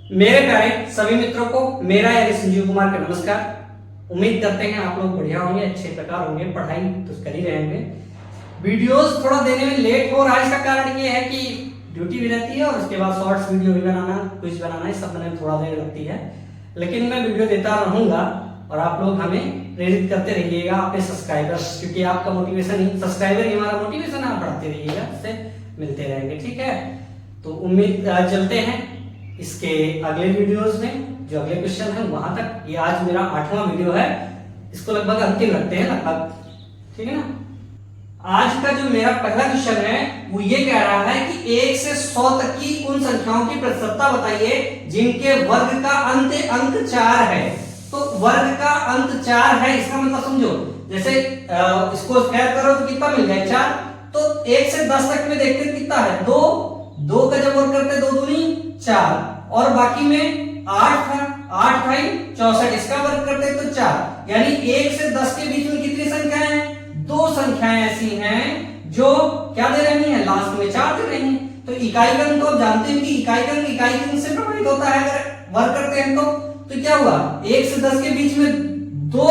मेरे प्यारे सभी मित्रों को मेरा यानी संजीव कुमार का नमस्कार। उम्मीद करते हैं आप लोग बढ़िया होंगे, अच्छे प्रकार होंगे, पढ़ाई तो कर ही रहे होंगे। वीडियोस थोड़ा देने में लेट हो रहा है, इसका कारण ये है कि ड्यूटी भी रहती है और उसके बाद शॉर्ट्स वीडियो भी बनाना, क्विज बनाना, इस सब में थोड़ा देर लगती है। लेकिन मैं वीडियो देता रहूंगा और आप लोग हमें प्रेरित करते रहिएगा, अपने सब्सक्राइबर्स, क्योंकि आपका मोटिवेशन ही, सब्सक्राइबर ही हमारा मोटिवेशन है, आप बढ़ाते रहिएगा, उससे मिलते रहेंगे। ठीक है, तो उम्मीद चलते हैं इसके अगले वीडियोस में, जो अगले क्वेश्चन है वहां तक। ये आज मेरा 8वां वीडियो है, इसको लगभग अंतिम रखते हैं लगभग, ठीक है ना। आज का जो मेरा पहला क्वेश्चन है वो ये कह रहा है कि 1 से 100 तक की उन संख्याओं की प्रतिशतता बताइए जिनके वर्ग का अंत अंक 4 है। तो वर्ग का अंत 4 है, इसका मतलब समझो, जैसे इसको स्क्वायर करो तो कितना मिल जाए 4। तो 1 से 10 तक में देखते हैं कितना है 2, 2 का जब वर्ग करते 2 दूनी 4 और बाकी में 8 था, 8 भाई 64, इसका वर्ग करते तो 4। यानी 1 से 10 के बीच में कितनी संख्याएं हैं? 2 संख्याएं ऐसी हैं जो क्या दे रही हैं, लास्ट में 4 दे रही हैं। तो इकाई अंक तो आप जानते हैं कि इकाई अंक से प्रभावित होता है, अगर वर्ग करते हैं तो क्या हुआ, 1 से 10 के बीच में 2,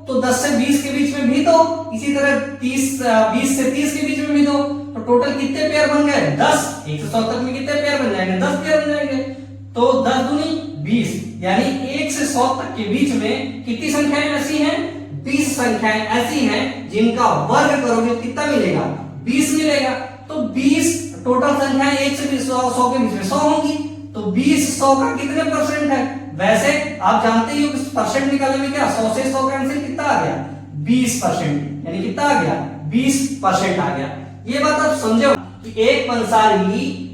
तो 10 से 20 के बीच में भी 2, इसी तरह 20 से 30 के बीच में भी 2, तो टोटल कितने पेयर बन गए 10। 1 से 100 तक में कितने पेयर बन जाएंगे, 10 पेयर बन जाएंगे। तो 10 दूनी 20, यानी 1 से 100 तक के बीच में कितनी संख्याएं ऐसी हैं, 20 संख्याएं ऐसी हैं जिनका वर्ग करोगे कितना मिलेगा, 20 मिलेगा। तो 20 टोटल संख्याएं 1 से 100 के बीच में 100 होंगी, तो 20 100 का कितने परसेंट है। वैसे आप जानते ही हो कि परसेंट निकालने में क्या, 100 से 100 का आंसर कितना आ गया, 20%, यानी कितना आ गया, 20% आ गया। ये बात आप समझो कि एक पंसारी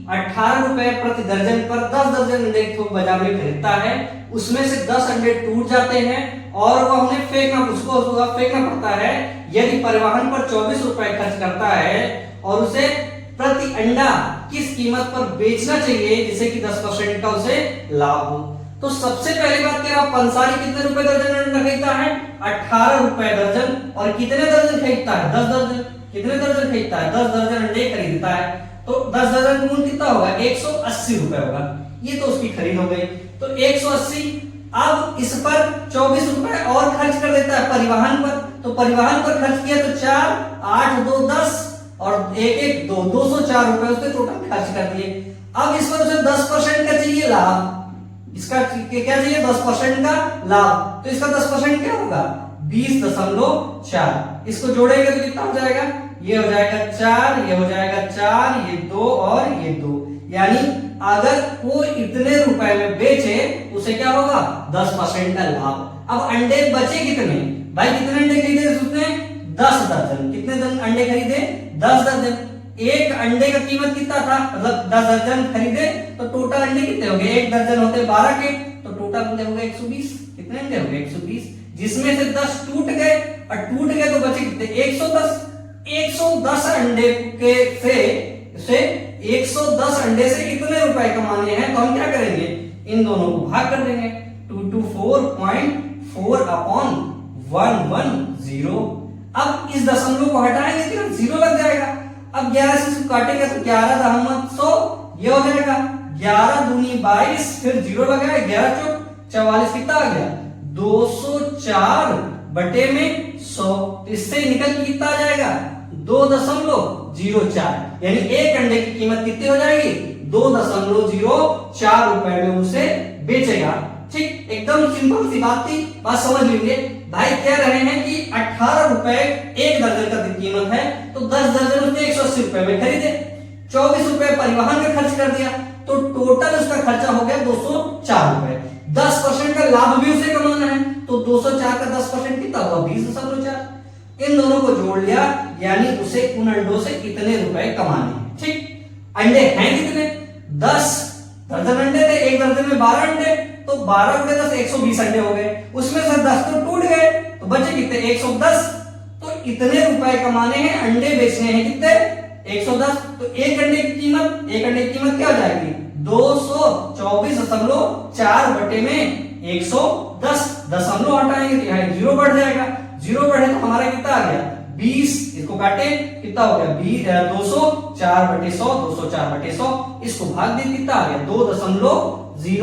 18 रुपए प्रति दर्जन पर 10 दर्जन अंडे को बाजार में खरीदता है, उसमें से 10 अंडे टूट जाते हैं और वह उन्हें उसको फेंकना पड़ता है। यदि परिवहन पर 24 रुपए खर्च करता है और उसे प्रति अंडा किस कीमत पर बेचना चाहिए जिससे कि 10% का उसे लाभ हो। तो सबसे पहली बात क्या, पंसारी कितने रुपए दर्जन अंडा खरीदता है, 18 रुपए दर्जन, और कितने दर्जन खरीदता है, 10 दर्जन। कितने दर्जन खरीदता है, 10 दर्जन अंडे खरीदता है, तो 10 दर्जन का मूल्य कितना होगा, 180 रुपए होगा। ये तो उसकी खरीद हो गई। तो 180, अब इस पर 24 रुपए और खर्च कर देता है परिवहन पर, तो परिवहन पर खर्च किया तो 4, 8 2 10 और 1 1 2 204 रुपए उसने टोटल खर्च कर दिए। अब इस पर उसे 10% का चाहिए लाभ, इसका क्या चाहिए, 10% का लाभ। तो इसका 10% क्या होगा, 20.4। इसको जोड़ेंगे तो कितना हो जाएगा, ये हो जाएगा 4, ये हो जाएगा 4, ये 2 और ये 2। यानी अगर वो इतने रुपए में बेचे उसे क्या होगा, 10% का लाभ। अब अंडे बचे कितने भाई, कितने अंडे खरीदे उसने, 10 दर्जन। कितने अंडे खरीदे, 10 दर्जन। एक अंडे का कीमत कितना था, मतलब 10 दर्जन खरीदे तो टोटल अंडे कितने हो गए, एक दर्जन होते 12 के, तो टोटल अंडे हो गए 120। कितने अंडे हो गए, 120, जिसमें से 10 टूट गए, और टूट गए तो बचे कितने, 110। 110 अंडे के से 110 अंडे से कितने रुपए कमाने हैं, तो हम क्या करेंगे, इन दोनों को भाग कर देंगे, 224.4 अपॉन 110। अब इस दशमलव को हटाएंगे तो 0 लग जाएगा। अब 11 से इसको काटेंगे तो 11 दहमत 100, ये हो जाएगा 11 दूनी 22, फिर 0 लगाए, 11 चौक 44, कितना आ गया, 204 बटे में 100। तो इससे निकल के कितना आ जाएगा, 2.04, यानी एक अंडे की कीमत कितनी हो जाएगी, 2.04 रुपए में उसे बेचेगा। ठीक, एकदम सिंपल सी बात थी, बात समझ लीजिए। भाई कह रहे हैं कि 18 रुपए एक दर्जन का कीमत है, तो 10 दर्जन उसने 180 रुपए में खरीदे, 24 रुपए परिवहन का खर्च कर दिया, तो टोटल उसका खर्चा हो गया 204 रुपए। 10% का लाभ भी उसे कमाना है, तो 204 का 10% कितना हुआ, 20.4। इन दोनों को जोड़ लिया, यानी उसे उन अंडों से कितने रुपए कमाने हैं। ठीक, अंडे हैं कितने, 10 दर्जन अंडे थे, एक दर्जन में 12 अंडे, तो 12 गुणे 10 120 अंडे हो गए, उसमें से 10 तो टूट गए, तो बचे कितने, 110। तो इतने रुपए कमाने हैं, अंडे बेचने हैं कितने, 110। तो एक अंडे की कीमत क्या हो जाएगी, 224.4 बटे में 110। दशमलव हटाएंगे तो यहाँ 0 बढ़ जाएगा, 0 बढ़े तो हमारा कितना आ गया, 20 इसको काटे कितना हो गया 200, 4/100, 200 4/100, इसको भाग दे कितना आ गया 2.04। ये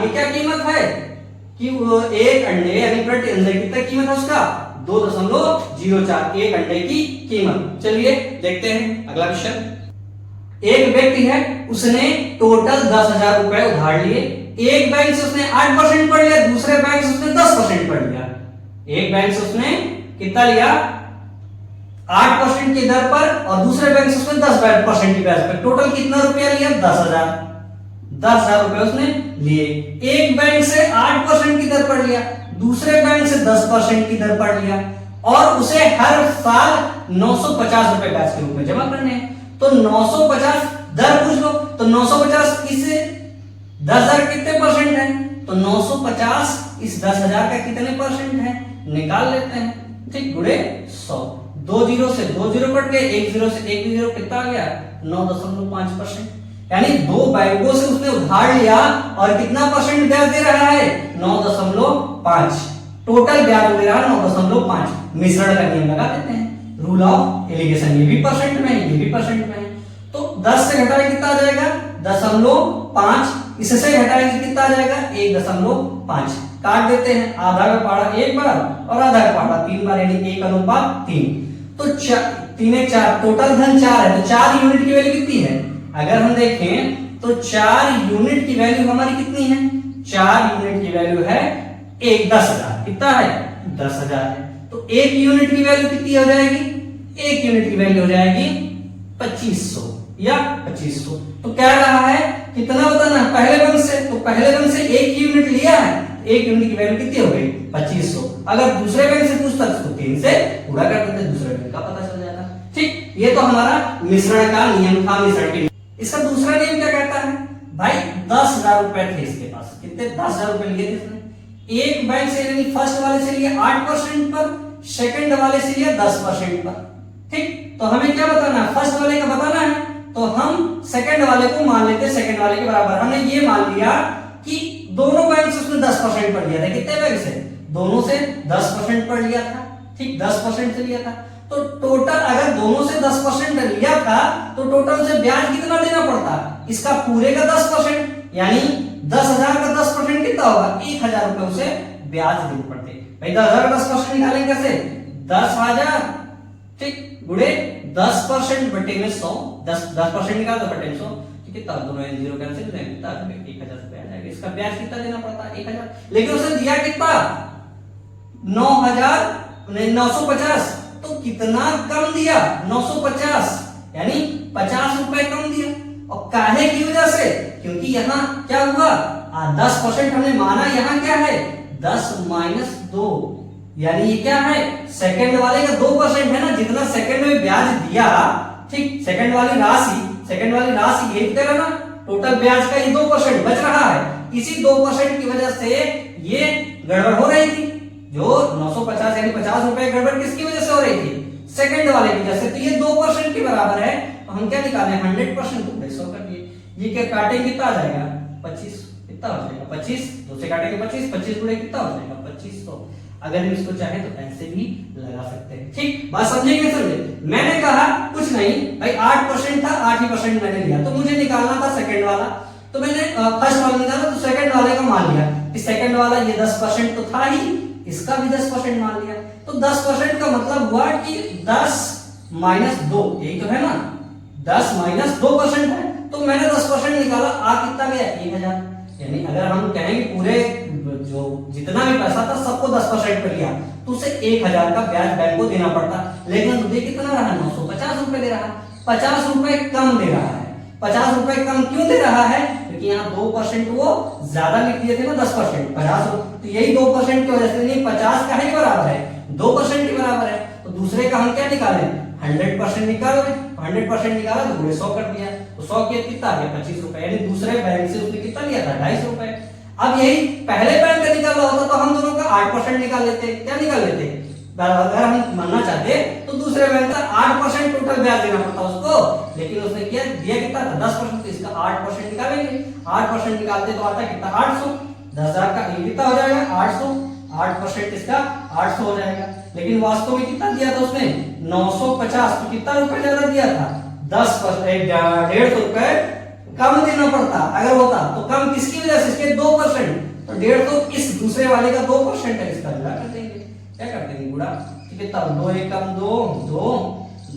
क्या कीमत है कि एक अंडे यानी प्रति अंडे कितना कीमत है उसका 2.04, एक अंडे की कीमत। चलिए देखते हैं अगला क्वेश्चन। एक व्यक्ति है, उसने टोटल 10,000 रुपए उधार लिए। एक बैंक से उसने 8% पढ़ लिया, दूसरे बैंक से उसने 10% पढ़ लिया। एक बैंक से उसने कितना लिया 8% की दर पर और दूसरे बैंक से उसने 10% की ब्याज पर। टोटल कितना रुपया लिया 10,000 रुपए उसने लिए। एक बैंक से 8% की दर पर लिया, दूसरे बैंक से 10% की दर पर लिया और उसे हर साल 950 रुपए ब्याज के रूप में जमा करने हैं। तो 950 दर पूछ लो, तो 950 इससे 10,000 कितने परसेंट है, तो 950 इस 10,000 का कितने परसेंट है निकाल लेते हैं। ठीक, गुणे 100, 2 जीरो से 2 जीरो कट गए, 1 जीरो से 1 जीरो कितना आ गया 9.5%। यानी दो बैंकों से उसने उधार लिया और कितना परसेंट ब्याज दे रहा है 9.5। टोटल ब्याज दे रहा है 9.5। मिश्रण का नियम लगा देते हैं, रूल ऑफ एलिगेशन। ये भी परसेंट में है, ये भी परसेंट में है। तो 10 से घटाए कितना आ जाएगा 0.5, इससे घटाएंगे कितना आ जाएगा 1.5। काट देते हैं, आधा का पहाड़ा 1 बार और आधा का पहाड़ा 3 बार, यानी 1:3। तो 3 1 4, टोटल धन 4 है, तो 4 यूनिट की वैल्यू कितनी है। अगर हम देखें तो 4 यूनिट की वैल्यू हमारी कितनी है, 4 यूनिट की वैल्यू है 10,000। कितना है 10,000 है। तो 1 यूनिट की वैल्यू कितनी हो जाएगी, 1 यूनिट की वैल्यू हो जाएगी 2500 या 2500। तो क्या रहा है कितना बताना पहले बैंक से, तो पहले बैंक से 1 यूनिट लिया है, 1 यूनिट की वैल्यू कितनी हो गई 2500। अगर दूसरे बैंक से पूछता तो 3 से पूरा कर देते, दूसरे बैंक का पता चल जाता। ठीक, ये तो हमारा मिश्रण का नियम था, मिश्रण के। इसका दूसरा नियम क्या कहता है भाई 10,000 रुपए थे इसके पास, कितने 10,000 रुपए लिए थे इसने। एक बैंक से यानी फर्स्ट वाले से लिए 8% पर, सेकंड वाले से लिया 10% पर। ठीक, तो हमें क्या बताना है, फर्स्ट वाले का बताना है, तो हम सेकंड वाले को मान लेते हैं सेकंड वाले के बराबर। हमने ये मान लिया कि दोनों बैंक से उसने 10% पढ़ लिया था। कितने बैंक से, दोनों से 10% पढ़ लिया था। ठीक, 10% से लिया था। तो टोटल अगर दोनों से 10% लिया था तो टोटल से ब्याज कितना देना पड़ता, इसका पूरे का 10%, यानी 10,000 का 10% कितना होगा 1,000 रुपए उसे ब्याज देने पड़ते। भाई 10,000 का 10% निकालेंगे कैसे, 10,000 ठीक गुणे 10% बटे में 100, 10% निकाल दो बटे में 100, कितना दोनों जीरो कैंसिल हो जाएंगे, कितना 1,000 रुपए आ जाएगा। इसका ब्याज कितना देना पड़ता है 1,000, लेकिन उसने दिया कितना 9,950। तो कितना कम दिया 950, यानी 50 रुपए कम दिया। और काहे की वजह से, क्योंकि यहाँ क्या हुआ 10% हमने माना, यहाँ क्या है 10 माइनस 2, यानी ये क्या है सेकंड वाले का 2% है ना, जितना सेकंड में ब्याज दिया। ठीक, सेकंड वाली राशि ये दे रहा ना, टोटल ब्याज का ये 2% बच रहा है। इसी 2% की वजह से ये गड़बड़ हो रही थी। जो 950 यानी 50 रुपए गड़बड़ किसकी वजह से हो रही थी, सेकंड वाले की वजह से। तो ये 2% के बराबर है, तो हम क्या निकालें 100% तो 100 कर दिए। ये क्या काटेंगे कितना आ जाएगा 25, कितना हो जाएगा 25, 2 से काटेंगे 25, 25 गुणे कितना हो जाएगा 2500। अगर हम इसको चाहे तो ऐसे भी लगा सकते हैं। ठीक, बात समझेंगे समझे। मैंने कहा कुछ नहीं भाई 8% था, 8% मैंने लिया, तो मुझे निकालना था सेकंड वाला, तो मैंने फर्स्ट वाला निकाला, तो सेकंड वाले का मान लिया कि सेकंड वाला ये 10% तो था ही, इसका भी 10% मान लिया। तो 10% का मतलब हुआ कि 10 माइनस 2, यही तो है ना, 10 माइनस 2% है। तो मैंने 10% निकाला, आ कितना गया 1,000। यानी अगर हम कहेंगे पूरे जो जितना भी पैसा था सबको 10% पे लिया, तो उसे 1,000 का ब्याज बैंक को देना पड़ता। लेकिन दे कितना रहा 950 रुपए दे रहा, 50 रुपए कम दे रहा है। 50 रुपए कम क्यों दे रहा है, क्योंकि यहाँ 2% वो ज्यादा लिख दिए थे ना 10%, 50, तो यही 2% की वजह से, नहीं 50 का ही बराबर है 2% के बराबर है। तो दूसरे का हम क्या निकालें 100% निकाल रहे, 100% निकाला तो पूरे 100 कर दिया, तो 100 के कितना आ गया 25 रुपए, यानी दूसरे बैंक से उसने कितना लिया था 250 रुपए। अब यही पहले बैंक का निकाला होता तो हम दोनों का 8% निकाल लेते। क्या निकाल लेते, अगर हम मानना चाहते तो दूसरे बैंक का 8% टोटल ब्याज देना पड़ता उसको, लेकिन उसने क्या दिया कितना था 10%, तो इसका 8% निकालेंगे। 8% निकालते तो आता कितना 800, 10,000 का कितना हो जाएगा 800, 8% इसका 800 हो जाएगा। लेकिन वास्तव में कितना दिया था उसने 950, तो कितना रुपए ज्यादा दिया था 10%, 150 रुपए कम देना पड़ता अगर होता। तो कम किसकी वजह से, इसके 2%, तो 150 इस दूसरे वाले का 2% है, इसका गुणा कर देंगे। क्या कर देंगे गुणा, कितना 2 एकम 2,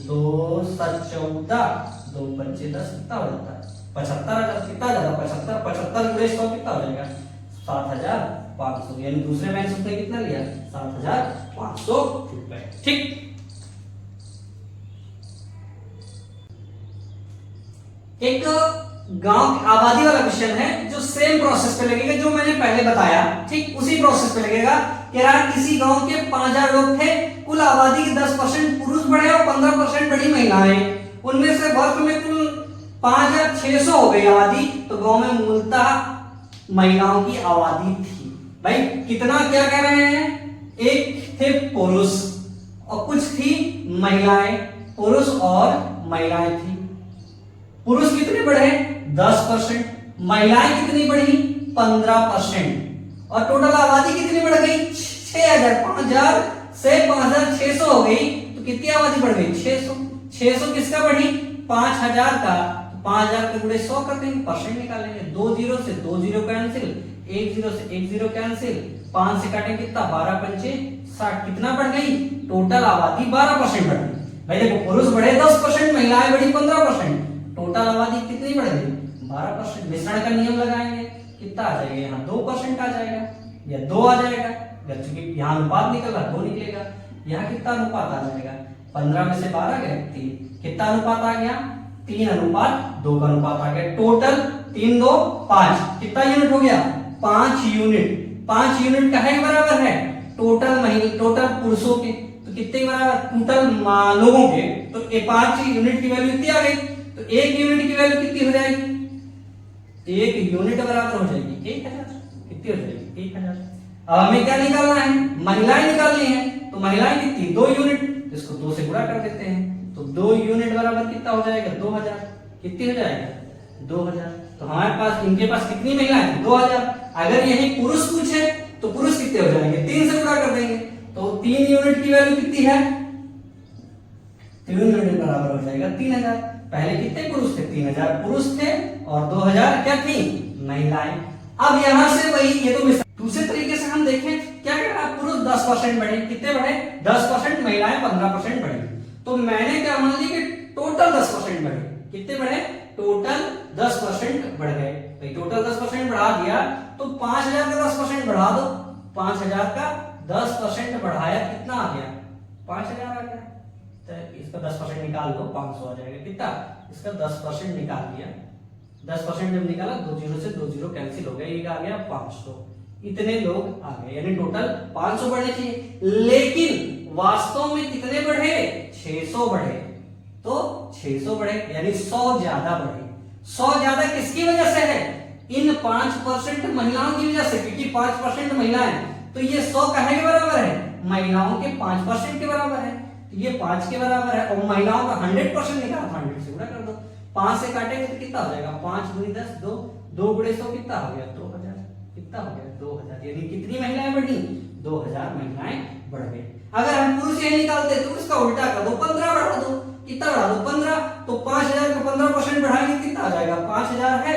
2 7 14, 2 5 10, कितना हो जाता है 75। कितना ज्यादा 75, 75 गुणे 100 कितना हो जाएगा 7500, यानी दूसरे बैंक से उसने कितना लिया 7500 रुपए। ठीक, एक गांव आबादी वाला क्वेश्चन है जो सेम प्रोसेस पे लगेगा जो मैंने पहले बताया, ठीक उसी प्रोसेस पे लगेगा। कि यार किसी गांव के 5000 लोग थे, कुल आबादी के 10% पुरुष बढ़े और 15% बढ़ी महिलाएं, उनमें से वर्ष में कुल 5600 हो गई आबादी, तो गांव में मूलतः महिलाओं की आबादी थी। भाई कितना क्या कह रहे हैं, एक थे पुरुष और कुछ थी महिलाएं, पुरुष और महिलाएं थी। पुरुष कितने बढ़े 10%, महिलाएं कितनी बढ़ी 15%, और टोटल आबादी कितनी बढ़ गई 6000, 5000 से 5600 हो गई, तो कितनी आबादी बढ़ गई 600। 600 किसका बढ़ी 5000 का, 5000 के गुणे 100 कर देंगे, परसेंट निकालेंगे, 2 0 से 2 0 कैंसिल, 1 0 से 1 0 कैंसिल, 5 से काटेंगे कितना 12 पंचे 60, कितना बढ़ गई टोटल आबादी 12% बढ़ गई। भाई देखो पुरुष बढ़े 10%, महिलाएं बढ़ी 15%, टोटल आबादी कितनी बढ़ गई 12%। मिश्रण का नियम लगाएंगे, कितना आ जाएगा यहाँ 2% आ जाएगा या 2 आ जाएगा, क्योंकि यहाँ अनुपात निकला 2 निकलेगा, यहाँ कितना अनुपात आ जाएगा 15 में से 12 गए 3, कितना अनुपात आ गया 3 अनुपात 2 का अनुपात आ गया। टोटल 3 2 5, कितना यूनिट हो गया 5 यूनिट। 5 यूनिट का है बराबर है टोटल पुरुषों के, तो कितने बराबर टोटल लोगों के, तो 5 यूनिट की वैल्यू कितनी आ गई, तो 1 यूनिट की वैल्यू कितनी हो जाएगी, 1 यूनिट बराबर हो जाएगी 1000, कितनी हो जाएगी 1000। अब हमें क्या निकालना है, महिलाएं निकालनी है, तो महिलाएं कितनी 2 यूनिट, इसको 2 से गुणा कर देते हैं, तो 2 यूनिट बराबर कितना हो जाएगा 2000, कितनी हो जाएगा 2000। तो हमारे पास इनके पास कितनी महिलाएं 2000। अगर यही पुरुष पूछे तो पुरुष कितने हो जाएंगे 3 से गुणा कर देंगे, तो 3 यूनिट की वैल्यू कितनी है 3 यूनिट बराबर हो जाएगा 3000। पहले कितने पुरुष थे 3000 पुरुष थे और 2000 क्या थी महिलाएं। अब यहां से वही ये तो दूसरे तरीके से हम देखें, क्या कह रहा है पुरुष 10% बढ़े, कितने बढ़े 10%, महिलाएं 15% बढ़ी, तो मैंने क्या मान लिया कि टोटल 10% बढ़े, कितने बढ़े टोटल 10% बढ़ गए। भाई टोटल 10% बढ़ा दिया तो 5000 का 10% बढ़ा दो, 5000 का 10% बढ़ाया कितना आ गया 5000 आ गया, तो इसका 10% निकाल दो 500 आ जाएगा, कितना इसका 10% निकाल दिया, 10% जब निकाला 2 0 से 2 0 कैंसिल हो गया, ये आ गया 500, इतने लोग आ गए, यानी टोटल 500 बढ़े थे, लेकिन वास्तव में कितने बढ़े 600 बढ़े, तो 600 बढ़े यानी 100 ज्यादा बढ़े। 100 ज्यादा किसकी वजह से है, इन 5% महिलाओं की वजह से, क्योंकि 5% महिलाएं, तो ये 100 काहे के बराबर है महिलाओं के 5% के बराबर है, तो ये 5 के बराबर है, और महिलाओं का 100% निकाला, 100 से गुणा कर दो, 5 से काटेंगे तो कितना हो जाएगा 5 गुणी 10 2, 2 गुणे 100 कितना हो गया 2000, कितना हो गया 2000, यानी कितनी महिलाएं बढ़ी 2000 महिलाएं बढ़ गई। अगर हम पुरुष यही निकालते तो उसका उल्टा कर दो, 15 बढ़ा दो, कितना बढ़ा दो 15, तो 5000 का 15% बढ़ाएंगे कितना आ जाएगा 5000 है,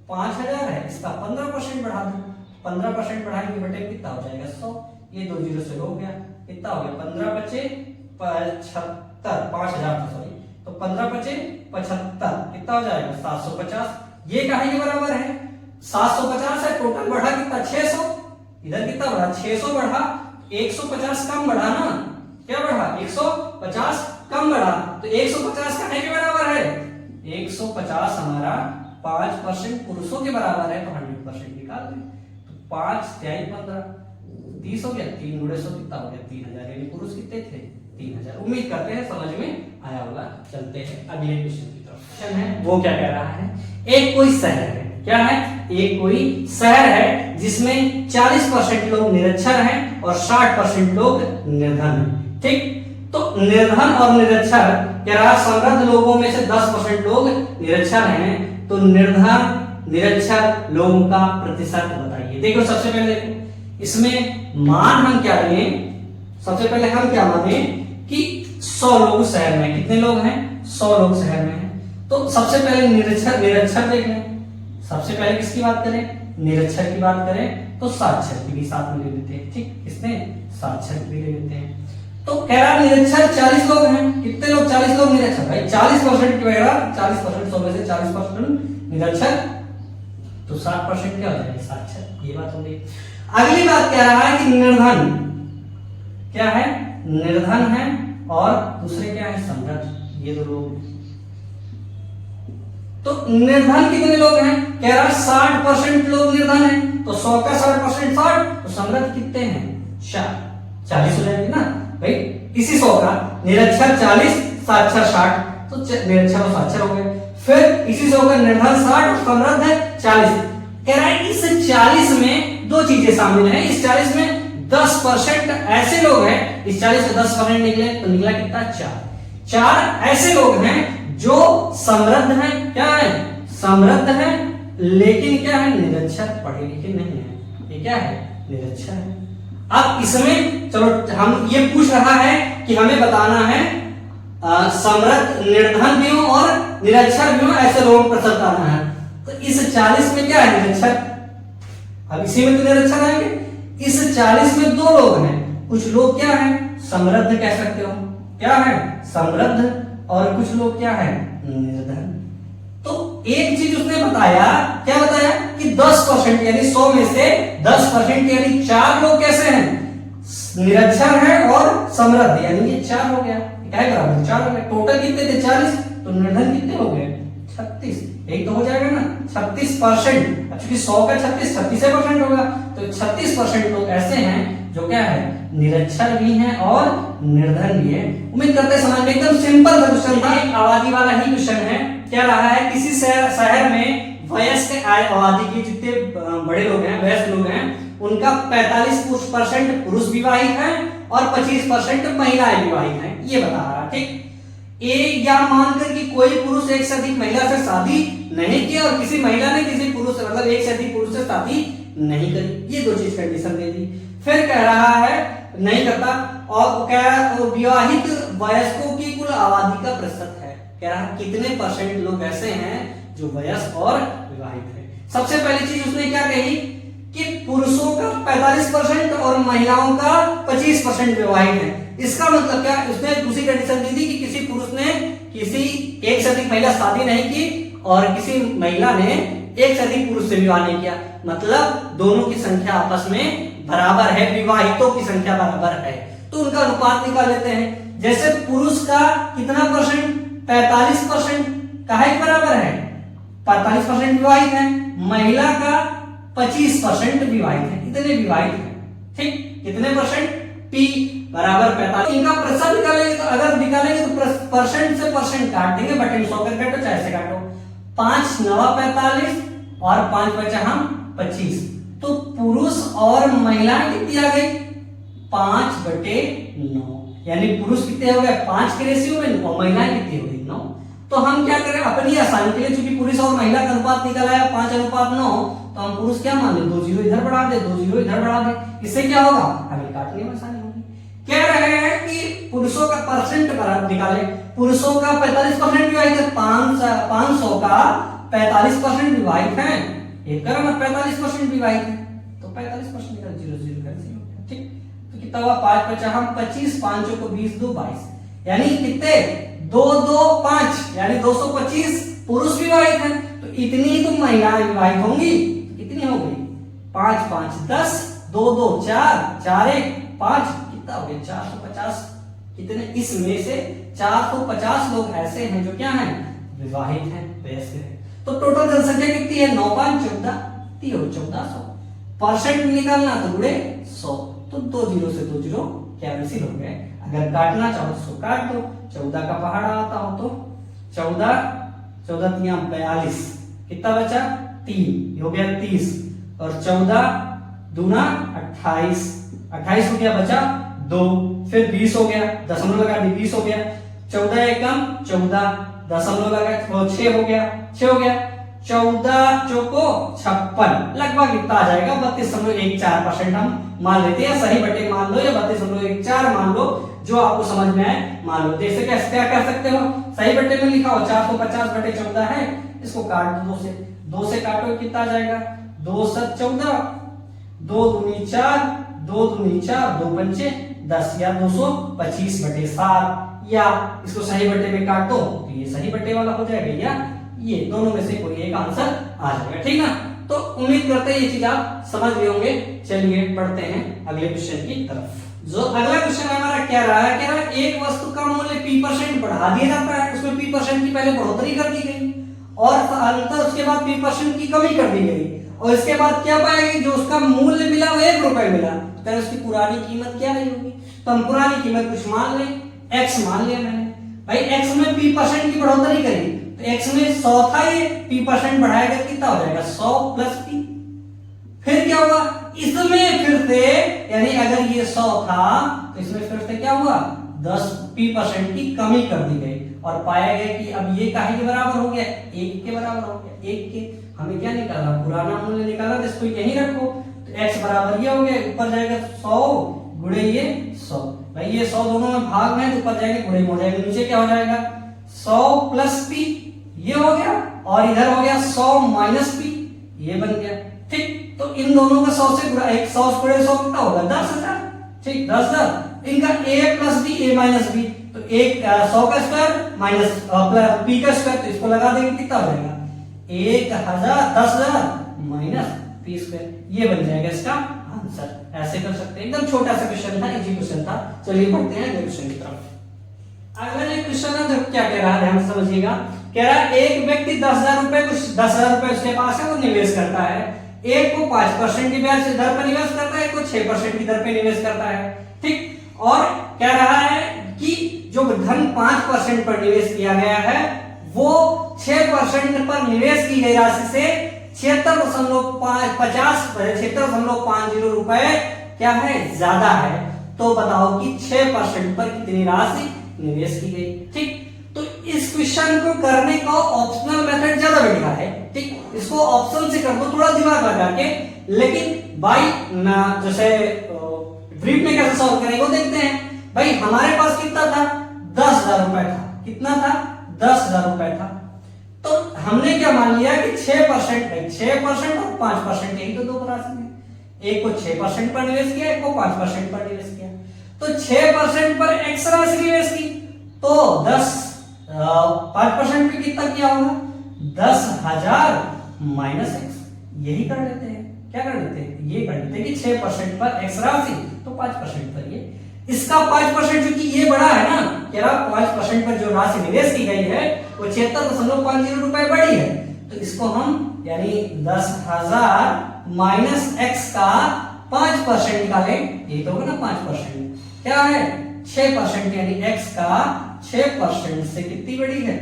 5000 है, इसका 15% बढ़ा दो, 15% बढ़ाएंगे बटे कितना हो जाएगा 100, ये 2 0 से हो गया, कितना हो गया 15 बचे 75, 5000 सॉरी, तो 15 बचे 75, कितना हो जाएगा 750, ये काहे के बराबर है 750 है, टोटल बढ़ा कितना 600, इधर कितना बढ़ा 600 बढ़ा, 150 कम बढ़ा ना, क्या बढ़ा 150 कम बढ़ा, तो 150 काहे के बराबर है 150 हमारा 5% पुरुषों के बराबर है, तो 100% निकाल दें, तो 5 3 15 30 हो गया, 3 गुणे 100 कितना हो गया 3000, यानी पुरुष कितने थे 3000। उम्मीद करते हैं समझ में आया होगा। चलते हैं अगले क्वेश्चन की तरफ। क्वेश्चन है वो क्या कह रहा है, एक कोई शहर है, क्या है एक कोई शहर है जिसमें 40% लोग निरक्षर हैं और 60% लोग निर्धन हैं, ठीक। तो निर्धन और निरक्षर कह रहा समृद्ध लोगों में से 10% लोग निरक्षर हैं, तो निर्धन निरक्षर लोगों का प्रतिशत बताइए। देखो सबसे पहले देखो इसमें मान हम क्या लें, सबसे पहले हम क्या माने कि 100 लोग शहर में, कितने लोग हैं? 100 लोग शहर में हैं। तो सबसे पहले निरक्षर देख लें। सबसे पहले किसकी बात करें? निरक्षर की बात करें तो साक्षर की भी साथ में ले लेते हैं। ठीक, किसने? साक्षर की भी ले लेते हैं। तो कह रहा निरक्षर 40 लोग हैं। कितने लोग? 40 लोग निरक्षर। भाई 40% की वगैरह 40% 100 में से 40% निरक्षर, तो 60% क्या हो जाएगा? साक्षर। ये बात हो गई। अगली बात कह रहा है कि निर्धन क्या है? निर्धन है। और दूसरे क्या है? समृद्ध। ये दो लोग। तो निर्धन कितने लोग हैं? कह रहा 60% लोग निर्धन हैं। तो 100 का 60% 60, तो समृद्ध कितने हैं? 40 हो जाएंगे ना भाई। इसी 100 का निरक्षर 40, साक्षर 60, तो निरक्षर और साक्षर हो गए। फिर इसी 100 का निर्धन 60 और समृद्ध है 40। कह रहा है इस 40 में दो चीजें शामिल हैं। इस 40 में 10% ऐसे लोग हैं, इस 40 से 10% निकले तो निकला कितना? 4 ऐसे लोग हैं जो समृद्ध हैं। क्या है? समृद्ध हैं, लेकिन क्या है? निरक्षर, पढ़े लिखे नहीं है। ये क्या है? निरक्षर है। अब इसमें चलो हम ये पूछ रहा है कि हमें बताना है समृद्ध, निर्धन भी हो और निरक्षर भी हो, ऐसे लोगों को प्रश्न बताना है। तो इस 40 में क्या है? निरक्षर। अब इसी में तो निरक्षर आएंगे। इस 40 में दो लोग हैं। कुछ लोग क्या है? समृद्ध कह सकते हो। क्या है? समृद्ध। और कुछ लोग क्या है? निर्धन। तो एक चीज उसने बताया, क्या बताया? कि 10% यानी 100 में से 10% यानी 4 लोग कैसे हैं? निरक्षर हैं और समृद्ध, यानी ये 4 हो गया। क्या बराबर? 4 हो गया। टोटल कितने थे? 40। तो निर्धन कितने हो गए? 36। एक तो हो जाएगा ना 36%। चूंकि 100 का 36% होगा, तो 36% लोग ऐसे हैं जो क्या है? निरक्षर भी हैं और निर्धन भी है। उम्मीद करते हैं समझ में एकदम सिंपल क्वेश्चन था। एक आबादी वाला ही क्वेश्चन है। क्या रहा है? किसी शहर में वयस्क आबादी के जितने बड़े लोग हैं, वयस्क लोग हैं, उनका 45% पुरुष विवाहित हैं और 25% महिलाएं विवाहित हैं। ये बता रहा है। ठीक, एक या मानकर कि कोई पुरुष एक से अधिक महिला से शादी नहीं किया और किसी महिला ने किसी पुरुष से, मतलब एक से अधिक पुरुष से शादी नहीं करी। ये दो चीज कंडीशन दे दी। फिर कह रहा है नहीं करता, और कह रहा है विवाहित वयस्कों की कुल आबादी का प्रतिशत है। कह रहा है कितने परसेंट लोग ऐसे हैं जो वयस्क और विवाहित है। सबसे पहली चीज उसने क्या कही कि पुरुषों का 45% और महिलाओं का 25% विवाहित है। इसका मतलब क्या? उसने दूसरी कंडीशन दी थी कि किसी पुरुष ने किसी एक से अधिक महिला शादी नहीं की और किसी महिला ने एक से अधिक पुरुष से विवाह नहीं किया। मतलब दोनों की संख्या आपस में बराबर है, विवाहितों की संख्या बराबर है, तो उनका अनुपात निकाल लेते हैं। जैसे पुरुष का कितना परसेंट? 45% काहे बराबर है? 45% विवाहित है। महिला का 25% विवाहित है। इतने विवाहित हैं। ठीक, कितने परसेंट? P बराबर 45। इनका प्रतिशत निकालेंगे तो अगर निकालेंगे तो परसेंट से परसेंट काट देंगे, बटे 100 कर काटो चाहे से काटो। 5 9 45 और 5 बचा हम 25। तो पुरुष और महिलाएं कितनी आ गई? 5/9। यानी पुरुष कितने हो गए? 5 के रेशियो में, और महिलाएं कितनी हो गई? 9। तो हम क्या करें अपनी आसानी के लिए, चूंकि पुरुष और महिला का अनुपात निकला है 5:9, तो हम पुरुष क्या मान लें? 2 जीरो इधर बढ़ा दे, 2 जीरो इधर बढ़ा दे। इससे क्या होगा? हमें काटने में आसानी होगी। कह रहे हैं कि पुरुषों का परसेंट निकाले। पुरुषों का 45% विवाहित है। 500 का 45% विवाहित है। एक का मतलब 45% विवाहित है, तो 45% का 0 0 कर दिया। ठीक, तो कितना हुआ? 5 बचा हम 25, 5 को 20 2 22, यानी कितने? 2 2 5, यानी 225 पुरुष विवाहित हैं। तो इतनी तो महिलाएं विवाहित होंगी। कितनी हो गई? 5 5 10, 2 2 4, 4 1 5, कितना हो गया? 450। कितने? इसमें से 450 लोग ऐसे हैं जो क्या हैं? विवाहित हैं, वयस्क हैं। तो टोटल जनसंख्या कितनी है? 9 5 14, 1400। परसेंट निकालना तो गुणे 100, तो 2 जीरो से 2 जीरो कैंसिल हो गए। अगर काटना चाहो तो काट दो। 14 का पहाड़ा आता हो तो 14 14 3 42, कितना बचा? 3 हो गया 30, और 14 दूना 28, 28 हो गया, बचा 2, फिर 20 हो गया, दशमलव लगा दी 20 हो गया, 14 एकम 14, दशमलव लगा 6 हो गया, 6 हो गया, 14 चौको 56, लगभग इतना आ जाएगा 32.14% हम मान लेते हैं। सही बटे मान लो या 32.14 मान लो, जो आपको समझ में आए मान लो। जैसे क्या कर सकते हो, सही बटे में लिखा हो 450 बटे 14 है, इसको काट दो, 2 से काटो कितना आ जाएगा, 2 7 14, 2 दूनी 4, 2 दूनी 4, 2 पंचे 10 या 225 बटे 7, या इसको सही बटे में काट दो तो ये सही बटे वाला हो जाएगा, या ये दोनों में से कोई एक आंसर आ जाएगा। ठीक ना, तो उम्मीद करते हैं ये चीज आप समझ गए होंगे। चलिए बढ़ते हैं अगले क्वेश्चन की तरफ। जो अगला क्वेश्चन हमारा क्या रहा है, क्या एक वस्तु का मूल्य p% बढ़ा दिया जाता है, उसमें p% की पहले बढ़ोतरी कर दी गई और अंतर उसके बाद p% की कमी कर दी गई, और इसके बाद क्या पाएगी, जो उसका मूल्य मिला वो 1 रुपए मिला, तो उसकी पुरानी कीमत क्या रही होगी। तो हम पुरानी कीमत कुछ मान लें, x मान लिया मैंने भाई, x में p% की बढ़ोतरी करी तो x में 100 था, ये p% बढ़ाएगा कितना हो जाएगा 100 प्लस p। फिर क्या हुआ, इसमें फिर से यानी अगर ये 100 था तो इसमें फिर से क्या हुआ 10% की कमी कर दी गई, और पाया गया कि अब ये काहे के बराबर हो गया, 1 के बराबर हो गया। 1 के हमें क्या निकालना, पुराना मूल्य निकालना, तो इसको यहीं रखो, तो x बराबर ये हो गया, ऊपर जाएगा 100 गुणे ये 100, भाई ये 100 दोनों में भाग में, तो ऊपर जाएंगे गुणे में हो जाएगा, नीचे क्या हो जाएगा 100 प्लस p, ये हो गया, और इधर हो गया 100 माइनस p, ये बन गया। ठीक, तो इन दोनों का 100 से गुणा, 100 गुणे 100 कितना होगा 10,000। ठीक, 10,000, इनका a plus b, a minus b, तो 100 का स्क्वायर माइनस p का स्क्वायर, तो इसको लगा देंगे कितना हो जाएगा 1000, 10,000 माइनस p स्क्वायर, ये बन जाएगा इसका आंसर। ऐसे कर सकते हैं, एकदम छोटा सा क्वेश्चन था, इजी क्वेश्चन था। चलिए बढ़ते हैं अगले क्वेश्चन की तरफ। अगला जो क्वेश्चन है तो क्या कह रहा है, ध्यान से समझिएगा। कह रहा है एक व्यक्ति 10,000 रुपए, कुछ 10,000 रुपए उसके पास है, वो निवेश करता है। एक को 5% की ब्याज दर पर निवेश करता है, एक को 6% की दर पर निवेश करता है। ठीक, और कह रहा है कि जो धन 5% पर निवेश किया गया है वो 6% पर निवेश की गई राशि से 76.50 रुपए क्या है, ज्यादा है। तो बताओ कि 6% पर कितनी राशि निवेश की गई। ठीक, तो इस क्वेश्चन को करने का ऑप्शनल मेथड ज्यादा बढ़िया है। ठीक, इसको ऑप्शन से कर दो थोड़ा दिमाग लगा के, लेकिन भाई जैसे ब्रीफ में कैसे सॉल्व करेंगे वो देखते हैं। भाई हमारे पास कितना था, 10,000 रुपए था, कितना था 10,000 रुपए था, तो हमने क्या मान लिया कि 6%, 6% और 5% यही तो दो राशि है, एक को 6% पर निवेश किया, एक को 5% पर निवेश किया। तो 6% पर x राशि निवेश की तो 5% पे कितना किया होगा 10,000 माइनस x, यही कर लेते हैं। क्या कर लेते हैं, ये कर लेते हैं कि 6% पर x राशि तो 5% पर ये, इसका 5% क्योंकि ये बड़ा है ना, क्या 5% पर जो राशि निवेश की गई है वो 76.50 रुपए बड़ी है, तो इसको हम यानी 10,000 माइनस x का 5% निकालें, ये तो होगा ना 5%, क्या है 6%, यानी x का 6% से कितनी बड़ी है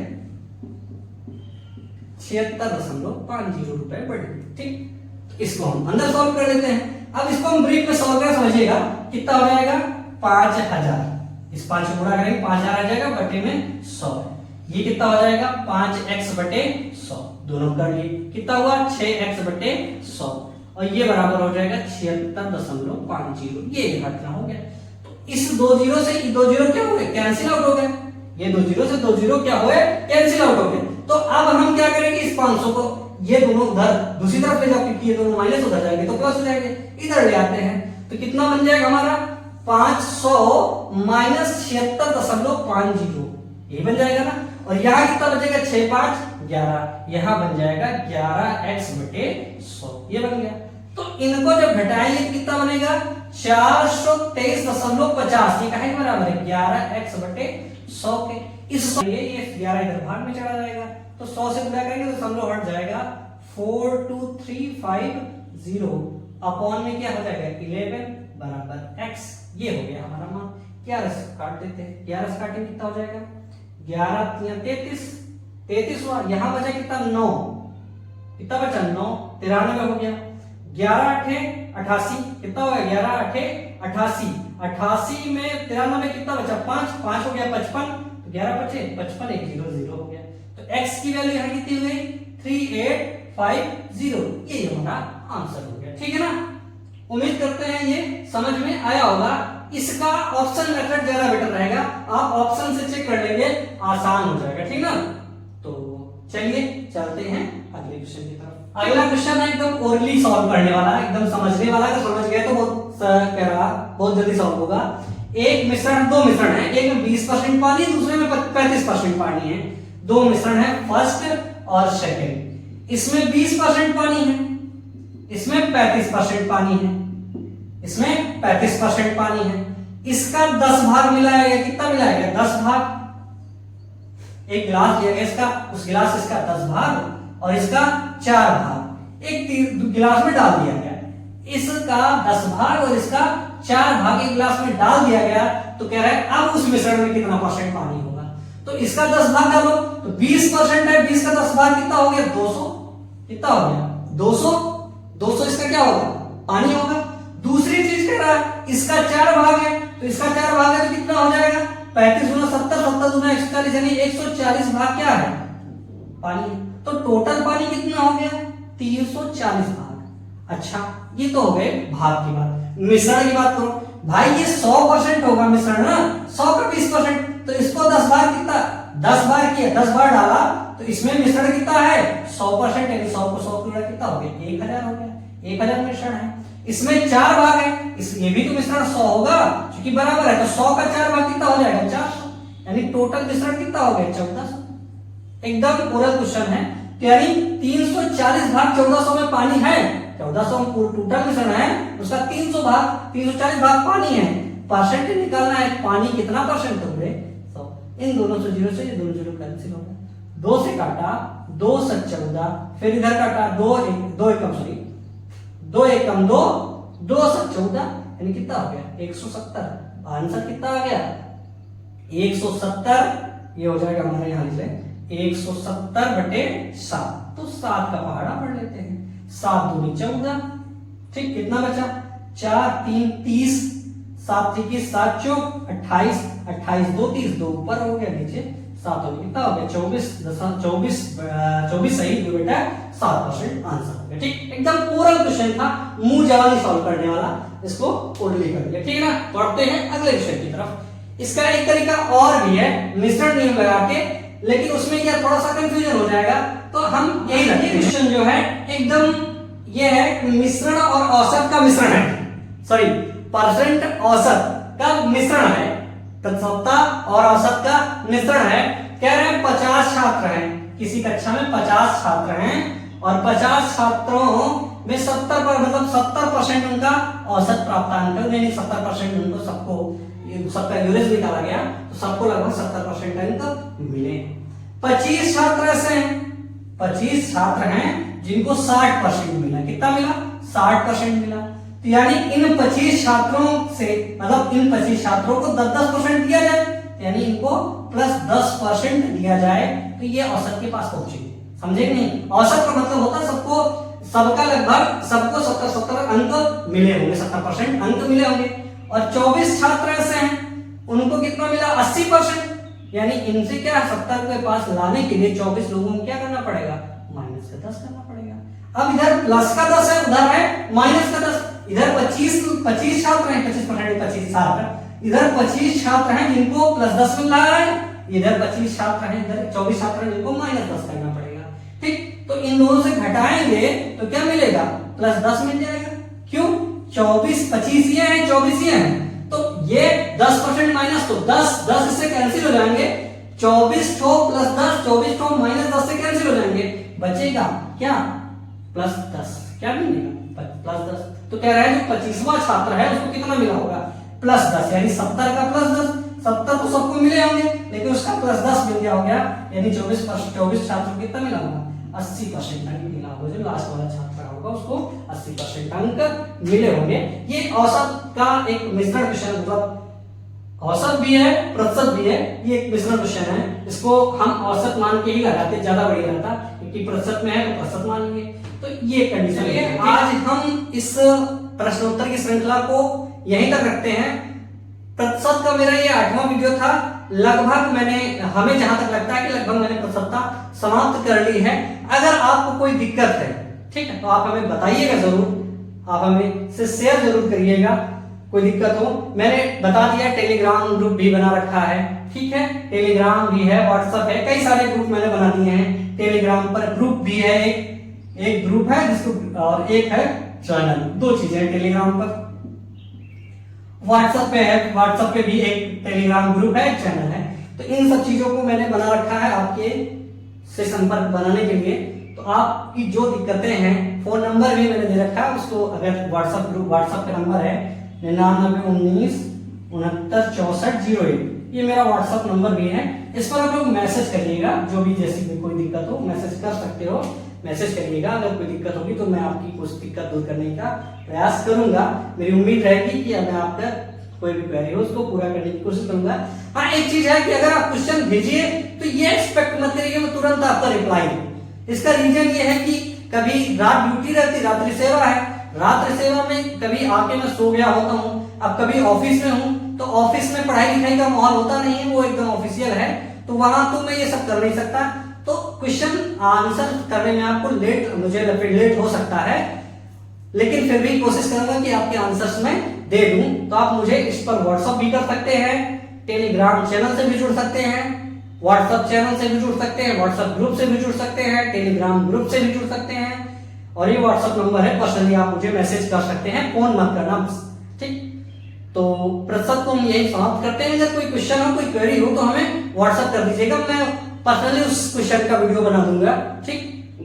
76.50 रुपए बड़ी। ठीक, इसको हम अंदर सॉल्व कर लेते हैं। अब इसको हम ब्रीफ में सॉल्व कर समझिएगा, कितना हो जाएगा 5,000, इस 5 से गुणा करेंगे 5,000 आ जाएगा, बटे में 100, ये कितना हो जाएगा 5x बटे 100, दोनों कर लिए, कितना हुआ 6x बटे 100, और ये बराबर हो जाएगा 76.50, ये घटना हो गया। तो इस 2 जीरो से 2 जीरो क्या हो गए, कैंसिल आउट हो गए, ये 2 जीरो से 2 जीरो क्या हुए, कैंसिल आउट हो गए। तो अब हम क्या करेंगे, इस 500 को ये दोनों उधर दूसरी तरफ ले जाओ, क्योंकि ये दोनों माइनस उधर जाएंगे तो प्लस हो जाएंगे, इधर ले आते हैं, तो कितना बन जाएगा हमारा 500 माइनस 76.50, ये बन जाएगा ना, और यहाँ कितना बचेगा 6 5 11, यहाँ बन जाएगा 11x बटे 100, ये बन गया। तो इनको जब घटाएंगे कितना बनेगा 423.50, ये कहे बराबर है 11x बटे 100 के। इस ये 11 इधर भाग में चला जाएगा, तो 100 से गुणा करेंगे तो दशमलव हट जाएगा, 42350 अपॉन में क्या हो जाएगा 11 बराबर x, ये हो गया हमारा मान। 11 से काट देते हैं, 11 से काटेंगे कितना हो जाएगा 11 33, 33 हुआ, यहां बचा कितना 9, कितना बचा 9, 93 हो गया, 11 8 88, कितना हो गया 11 8 88, 88 में 93 कितना बचा 5, 5 हो गया 55, 11 बचे 55, 1 0 0 हो गया। तो x की वैल्यू यहाँ कितनी हुई 3850। ये हमारा आंसर हो गया। ठीक है ना, उम्मीद करते हैं ये समझ में आया होगा। इसका ऑप्शन मेथड ज्यादा बेटर रहेगा, आप ऑप्शन से चेक कर लेंगे, आसान हो जाएगा। ठीक ना, तो चलिए चलते हैं अगले क्वेश्चन की तरफ। अगला क्वेश्चन है एकदम ओरली सॉल्व करने वाला, एकदम समझने वाला। अगर समझ गए तो बहुत जल्दी सॉल्व होगा। एक मिश्रण, दो मिश्रण है, एक में 20% पानी, दूसरे में 35% पानी है। दो मिश्रण है, फर्स्ट और सेकंड। इसमें 20% पानी है, इसमें 35% पानी है, इसमें 35% पानी है। इसका 10 भाग मिलाया गया। कितना मिलाया गया? 10 भाग। एक गिलास लिया गया इसका, उस गिलास इसका 10 भाग और इसका 4 भाग एक गिलास में डाल दिया गया। इसका 10 भाग और इसका 4 भाग एक गिलास में डाल दिया गया। तो कह रहा है अब उस मिश्रण में कितना परसेंट पानी होगा। तो इसका 10 भाग डालो तो 20% है, 20 का 10 भाग कितना हो गया? 200। कितना हो गया? 200। 200 इसका क्या होगा? पानी होगा। दूसरी चीज कह रहा है इसका 4 भाग है, तो इसका 4 भाग है तो कितना हो जाएगा? 35 गुना 70, 70 गुना 140, यानी 140 भाग क्या है? पानी। तो टोटल पानी कितना हो गया? 340 भाग। अच्छा, ये तो हो गए भाग की बात। मिश्रण की बात करो भाई, ये 100% होगा मिश्रण ना, 100 का 20%, तो इसको 10 बार कितना? 10 बार किया, 10 बार डाला तो इसमें मिश्रण कितना है? 100%, यानी 100 को 100 जोड़ा कितना हो गया? 1000 हो गया। 1000 मिश्रण है। इसमें 4 भाग है, ये भी तो मिश्रण 100 होगा क्योंकि बराबर है, तो 100 का 4 भाग कितना हो जाएगा? 400, यानी टोटल मिश्रण कितना हो गया? 1400। एकदम पूरा क्वेश्चन है, यानी 340 भाग 1400 में पानी है। 1400 टोटल मिश्रण है, उसका 340 भाग पानी है। परसेंट निकालना है, पानी कितना परसेंट हो गए? 100। इन दोनों से 0 से ये दोनों 0 कैंसिल हो गए। 2 से काटा, 2 से 14, फिर इधर काटा, 2 एकम 2, 2 से 14, यानी कितना हो गया? 170। आंसर कितना आ गया? 170। ये हो जाएगा हमारे यहां से 170/7। तो 7 का पहाड़ा पढ़ लेते हैं। 7 दूनी 14। ठीक, कितना बचा? 4 3 30, 7 3 7 चौक 28, 28 2 30, 2 ऊपर हो गया, नीचे 7 हो गया। कितना हो गया? 24 सही जो बेटा 7% आंसर हो गया। ठीक, एकदम पूरा क्वेश्चन था, मुंह जवानी सॉल्व करने वाला, इसको ओरली कर लिया। ठीक है ना, पढ़ते हैं अगले क्वेश्चन की तरफ। इसका एक तरीका और भी है, मिश्रण नियम लगा के, लेकिन उसमें क्या थोड़ा सा कंफ्यूजन हो जाएगा, तो हम यही रखते हैं। क्वेश्चन जो है एकदम ये है, मिश्रण और औसत का मिश्रण है, सॉरी परसेंट औसत का मिश्रण है, प्रतिशतता और औसत का मिश्रण है। कह रहे हैं 50 छात्र हैं, किसी कक्षा में 50 छात्र हैं और 50 छात्रों में 70 पर मतलब 70% उनका औसत प्राप्तांक है, नहीं 70% उनको सबका एवरेज निकाला गया, तो सबको लगभग 70% अंक मिले। 25 छात्र ऐसे हैं, 25 छात्र हैं जिनको 60% मिला। कितना मिला? 60% मिला। तो यानी इन 25 छात्रों से, मतलब इन 25 छात्रों को 10% दिया जाए, यानी इनको +10% दिया जाए, तो ये औसत के पास पहुंचेंगे। समझे नहीं? औसत का मतलब होता है सबका लगभग सबको 70 अंक मिले होंगे, 70% अंक मिले होंगे। और 24 छात्र ऐसे हैं, उनको कितना मिला? 80%, यानी इनसे क्या 70 के पास लाने के लिए 24 लोगों को क्या करना पड़ेगा? -10 करना पड़ेगा। अब इधर प्लस का 10 है, उधर है माइनस का 10। इधर 25 छात्र हैं, 25 छात्र, इधर 25 छात्र हैं जिनको +10 मिल रहा है, इधर 25 छात्र हैं, इधर 24 छात्र हैं जिनको -10 करना पड़ेगा। ठीक, तो इन दोनों से घटाएंगे तो क्या मिलेगा? +10 मिल जाएगा। क्यों? 25 ये हैं, 24 ये हैं, तो ये 10% माइनस, तो 10 इससे कैंसिल हो जाएंगे। 24 ठो +10, 24 ठो -10 से कैंसिल हो जाएंगे, बचेगा क्या? +10। क्या मिलेगा? +10। तो कह रहा है जो 25वां छात्र है उसको कितना मिला होगा? +10, यानी 70 का +10। 70 तो सबको मिले होंगे, लेकिन उसका +10 मिल गया हो गया, यानी 24 छात्रों को कितना मिला होगा? 80% अंक मिला होगा। जो लास्ट वाला छात्र होगा उसको 80% अंक मिले होंगे। ये औसत का एक मिश्रण क्वेश्चन, मतलब औसत भी है प्रतिशत भी है, ये एक मिश्रण क्वेश्चन है। इसको हम औसत मान के ही लगाते, ज्यादा बढ़िया रहता, क्योंकि प्रतिशत में है तो प्रतिशत मान लेंगे। तो ये कंडीशन है। आज हम इस प्रश्नोत्तर की श्रृंखला को यहीं तक रखते हैं। प्रतिशत का मेरा ये 8वां वीडियो था। लगभग हमें जहां तक लगता है कि लगभग मैंने प्रस्तुतता समाप्त कर ली है। अगर आपको कोई दिक्कत है, ठीक है, तो आप हमें बताइएगा जरूर, आप हमें से शेयर जरूर करिएगा कोई दिक्कत हो। मैंने बता दिया टेलीग्राम ग्रुप भी बना रखा है, ठीक है, टेलीग्राम भी है, व्हाट्सएप है, कई सारे ग्रुप मैंने बना दिए हैं। टेलीग्राम पर ग्रुप भी है, एक ग्रुप है जिसको, और एक है चैनल, दो चीजें हैं टेलीग्राम पर। व्हाट्सएप पे है, व्हाट्सएप पे भी एक टेलीग्राम ग्रुप है, एक चैनल है। तो इन सब चीजों को मैंने बना रखा है आपके से संपर्क बनाने के लिए। तो आपकी जो दिक्कतें हैं, फोन नंबर भी मैंने दे रखा है उसको, अगर व्हाट्सएप ग्रुप, व्हाट्सएप का नंबर है 9919696401, ये मेरा व्हाट्सएप नंबर भी है। इस पर आप लोग मैसेज करिएगा, जो भी जैसी भी कोई दिक्कत हो मैसेज कर सकते हो, मैसेज करिएगा। अगर कोई दिक्कत होगी तो मैं आपकी कुछ दिक्कत दूर करने का प्रयास करूंगा। मेरी उम्मीद रहेगी कि मैं आपका कोई भी क्वेरी हो उसको पूरा करने की कोशिश करूंगा। हाँ, एक चीज है कि अगर आप क्वेश्चन भेजिए तो ये एक्सपेक्ट मत करिए मैं तुरंत आपका रिप्लाई दूं। इसका रीजन ये है कि कभी रात ड्यूटी रहती, रात्रि सेवा है, रात्रि सेवा में कभी आके मैं सो गया होता हूँ, अब कभी ऑफिस में हूँ, तो ऑफिस में पढ़ाई लिखाई का माहौल होता नहीं है, वो एकदम ऑफिशियल है, तो वहां तो मैं ये सब कर नहीं सकता। तो क्वेश्चन आंसर करने में आपको मुझे लेट हो सकता है, लेकिन फिर भी कोशिश करूंगा कि आपके आंसर्स में दे दूं। तो आप मुझे इस पर व्हाट्सएप भी कर सकते हैं, टेलीग्राम चैनल से भी जुड़ सकते हैं, व्हाट्सएप चैनल से भी जुड़ सकते हैं, व्हाट्सएप ग्रुप से भी जुड़ सकते हैं, टेलीग्राम ग्रुप से भी जुड़ सकते हैं, और ये व्हाट्सएप नंबर है, पर्सनली आप मुझे मैसेज कर सकते हैं, फोन मत करना, ठीक। तो प्रस्तुत को हम यही समाप्त करते हैं। अगर कोई क्वेश्चन हो, कोई क्वेरी हो तो हमें व्हाट्सएप कर दीजिएगा, मैं पर्सनली उस क्वेश्चन का वीडियो बना दूंगा, ठीक।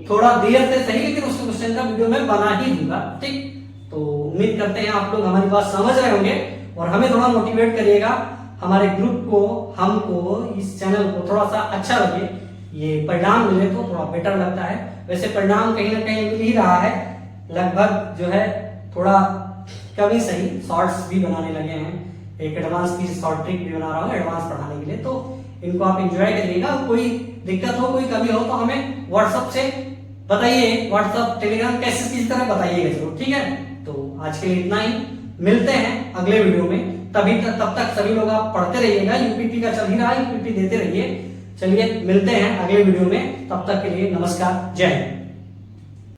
थोड़ा देर से सही, लेकिन उस क्वेश्चन का वीडियो मैं बना ही दूंगा, ठीक। तो उम्मीद करते हैं आप लोग हमारी बात समझ रहे होंगे और हमें थोड़ा मोटिवेट करिएगा, हमारे ग्रुप को, हमको, इस चैनल को थोड़ा सा अच्छा लगे, ये परिणाम मिले तो थोड़ा बेटर लगता है। वैसे परिणाम कहीं ना कहीं मिल ही रहा है, लगभग जो है थोड़ा कभी सही शॉर्ट्स भी बनाने लगे हैं, एक एडवांस की शॉर्ट ट्रिक भी बना रहा हूँ एडवांस पढ़ाने के लिए, तो इनको आप एंजॉय करिएगा। कोई दिक्कत हो, कोई कमी हो तो हमें व्हाट्सएप से बताइए, व्हाट्सएप टेलीग्राम कैसे किसी तरह बताइएगा जरूर, ठीक है। तो आज के लिए इतना ही, मिलते हैं अगले वीडियो में, तब तक सभी लोग आप पढ़ते रहिएगा, यूपीटी का चल ही रहा है, यूपीटी देते रहिए। चलिए मिलते हैं अगले वीडियो में, तब तक के लिए नमस्कार, जय हिंद।